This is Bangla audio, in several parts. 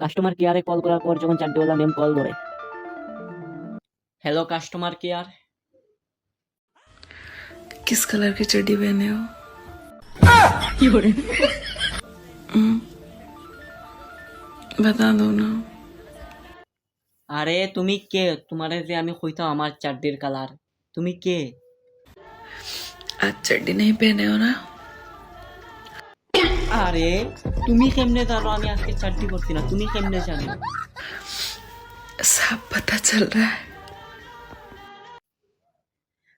কাস্টমার কেয়ারে কল করার পর যখন চারটিওয়ালা ম্যাম কল ধরে, হ্যালো কাস্টমার কেয়ার, किस कलर की चड्डी पहने हो? কি করে बता दो ना। আরে তুমি কে? তোমারে যে আমি কইতাম আমার চারটির কালার, তুমি কে? आज चड्डी नहीं पहने हो ना? আরে তুমি কেমনে জানো আমি আজকে চারটি করছি না? তুমি কেমনে জানো? सब पता चल रहा है।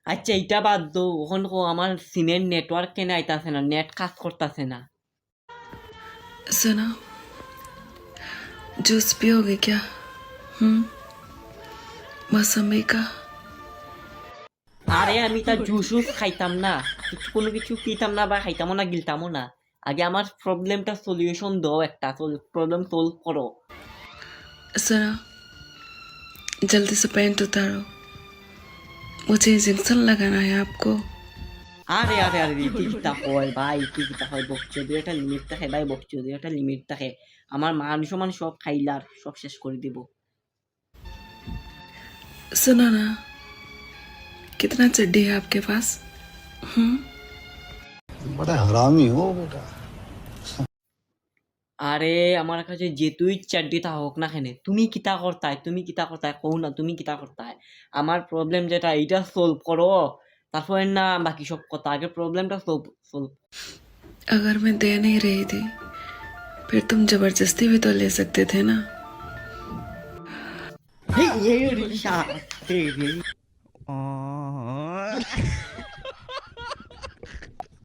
আচ্ছা এইটা বাদ দো, ওখান আমার সিমের নেটওয়ার্ক কেন আইতাছে না, নেট কাজ করতেছে না। सुनो, जूस पियोगे क्या? मौसमी का। আরে আমি তার জুস খাইতাম না, কোনো কিছু পিতাম না বা খাইতামও না, গিলতামও না। আগে আমার প্রবলেমটা সলিউশন দাও, একটা প্রবলেম সলভ করো। सुनो, जल्दी से पैंट उतारो, मुझे इंजेक्शन लगाना है आपको। আরে আরে আরে কিতা হয় ভাই, কিতা হয়? বকচোদি একটা লিমিট থাকে ভাই, বকচোদি একটা লিমিট থাকে। আমার মান সম্মান সব খাইলার, সব শেষ করে দিব। सुनो ना, कितना चड्डी है आपके पास? बड़ा हरामी हो बेटा। আরে আমার কাছে যেতুই চাড্ডি তা হোক না কেনে, তুমি কিতা করতাই, তুমি কিতা করতাই কও না, তুমি কিতা করতাই? আমার প্রবলেম যেটা এইটা সলভ করো, তারপরে না বাকি সব কথা, আগে প্রবলেমটা সলভ। अगर मैं दे नहीं रही थी फिर तुम जबरदस्ती भी तो ले सकते थे ना। এই রিশা, এই রে।